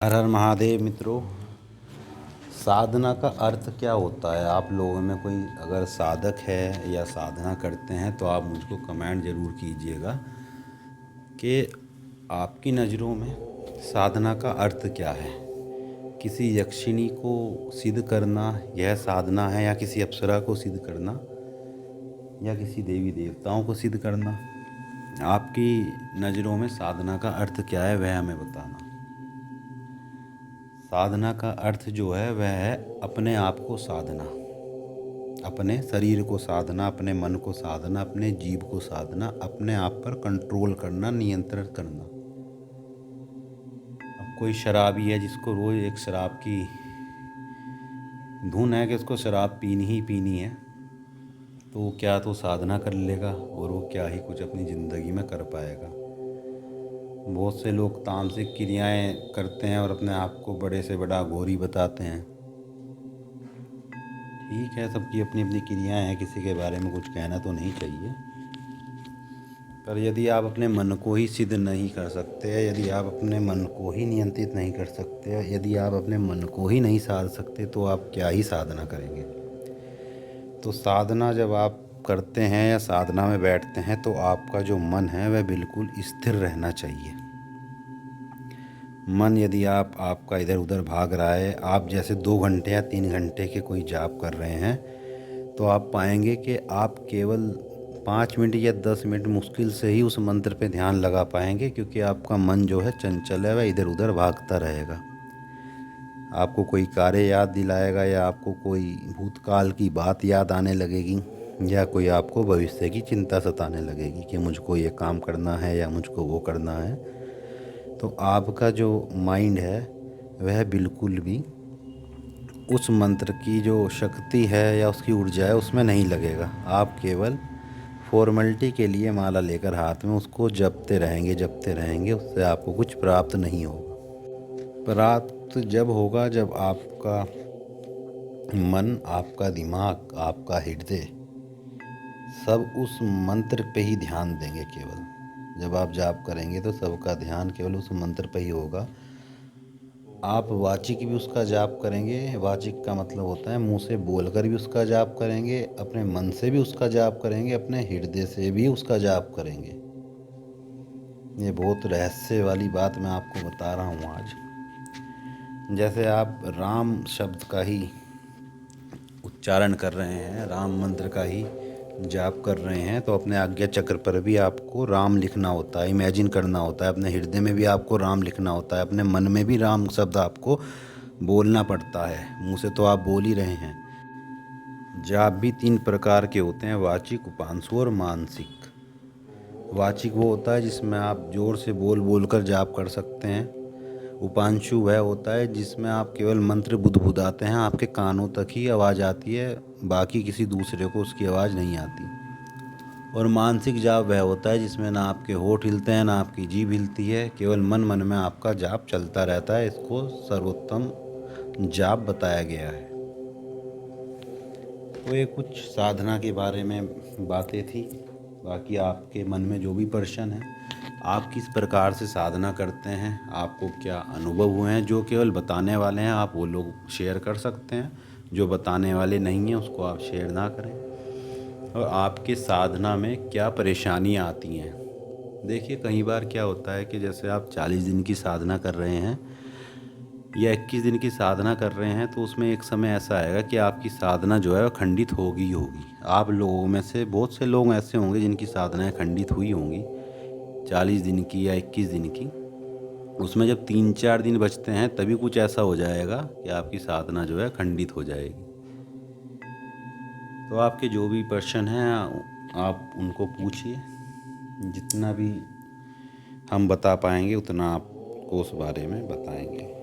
हर हर महादेव मित्रों। साधना का अर्थ क्या होता है? आप लोगों में कोई अगर साधक है या साधना करते हैं तो आप मुझको कमेंट ज़रूर कीजिएगा कि आपकी नज़रों में साधना का अर्थ क्या है। किसी यक्षिणी को सिद्ध करना यह साधना है, या किसी अप्सरा को सिद्ध करना, या किसी देवी देवताओं को सिद्ध करना? आपकी नज़रों में साधना का अर्थ क्या है, वह हमें बताना। साधना का अर्थ जो है वह है अपने आप को साधना, अपने शरीर को साधना, अपने मन को साधना, अपने जीव को साधना, अपने आप पर कंट्रोल करना, नियंत्रण करना। अब कोई शराबी है जिसको रोज़ एक शराब की धुन है कि उसको शराब पीनी ही पीनी है, तो क्या तो साधना कर लेगा और वो क्या ही कुछ अपनी ज़िंदगी में कर पाएगा। बहुत से लोग तामसिक क्रियाएं करते हैं और अपने आप को बड़े से बड़ा घोरी बताते हैं। ठीक है, सबकी अपनी अपनी क्रियाएं हैं, किसी के बारे में कुछ कहना तो नहीं चाहिए। पर यदि आप अपने मन को ही सिद्ध नहीं कर सकते, यदि आप अपने मन को ही नियंत्रित नहीं कर सकते, यदि आप अपने मन को ही नहीं साध सकते, तो आप क्या ही साधना करेंगे। तो साधना जब आप करते हैं या साधना में बैठते हैं तो आपका जो मन है वह बिल्कुल स्थिर रहना चाहिए। मन यदि आपका इधर उधर भाग रहा है, आप जैसे 2 घंटे या 3 घंटे के कोई जाप कर रहे हैं, तो आप पाएंगे कि आप केवल 5 मिनट या 10 मिनट मुश्किल से ही उस मंत्र पे ध्यान लगा पाएंगे, क्योंकि आपका मन जो है चंचल है, वह इधर उधर भागता रहेगा। आपको कोई कार्य याद दिलाएगा, या आपको कोई भूतकाल की बात याद आने लगेगी, या कोई आपको भविष्य की चिंता सताने लगेगी कि मुझको ये काम करना है या मुझको वो करना है। तो आपका जो माइंड है वह बिल्कुल भी उस मंत्र की जो शक्ति है या उसकी ऊर्जा है उसमें नहीं लगेगा। आप केवल फॉर्मेलिटी के लिए माला लेकर हाथ में उसको जपते रहेंगे, उससे आपको कुछ प्राप्त नहीं होगा। प्राप्त जब होगा जब आपका मन, आपका दिमाग, आपका हृदय सब उस मंत्र पे ही ध्यान देंगे। केवल जब आप जाप करेंगे तो सबका ध्यान केवल उस मंत्र पे ही होगा। आप वाचिक भी उसका जाप करेंगे, वाचिक का मतलब होता है मुंह से बोलकर भी उसका जाप करेंगे, अपने मन से भी उसका जाप करेंगे, अपने हृदय से भी उसका जाप करेंगे। ये बहुत रहस्य वाली बात मैं आपको बता रहा हूँ आज। जैसे आप राम शब्द का ही उच्चारण कर रहे हैं, राम मंत्र का ही जाप कर रहे हैं, तो अपने आज्ञा चक्र पर भी आपको राम लिखना होता है, इमेजिन करना होता है। अपने हृदय में भी आपको राम लिखना होता है, अपने मन में भी राम शब्द आपको बोलना पड़ता है। मुंह से तो आप बोल ही रहे हैं। जाप भी 3 प्रकार के होते हैं, वाचिक, उपांशु और मानसिक। वाचिक वो होता है जिसमें आप जोर से बोल बोल कर जाप कर सकते हैं। उपांशु वह होता है जिसमें आप केवल मंत्र बुदबुदाते हैं, आपके कानों तक ही आवाज़ आती है, बाकी किसी दूसरे को उसकी आवाज़ नहीं आती। और मानसिक जाप वह होता है जिसमें ना आपके होठ हिलते हैं, ना आपकी जीभ हिलती है, केवल मन मन में आपका जाप चलता रहता है। इसको सर्वोत्तम जाप बताया गया है। तो ये कुछ साधना के बारे में बातें थी। बाकी आपके मन में जो भी प्रश्न है, आप किस प्रकार से साधना करते हैं, आपको क्या अनुभव हुए हैं, जो केवल बताने वाले हैं आप वो लोग शेयर कर सकते हैं, जो बताने वाले नहीं हैं उसको आप शेयर ना करें। और आपके साधना में क्या परेशानियाँ आती हैं। देखिए, कई बार क्या होता है कि जैसे आप 40 दिन की साधना कर रहे हैं या 21 दिन की साधना कर रहे हैं, तो उसमें एक समय ऐसा आएगा कि आपकी साधना जो है वह खंडित होगी ही होगी। आप लोगों में से बहुत से लोग ऐसे होंगे जिनकी साधनाएं खंडित हुई होंगी 40 दिन की या 21 दिन की। उसमें जब 3-4 दिन बचते हैं तभी कुछ ऐसा हो जाएगा कि आपकी साधना जो है खंडित हो जाएगी। तो आपके जो भी प्रश्न हैं आप उनको पूछिए, जितना भी हम बता पाएंगे उतना आपको उस बारे में बताएंगे।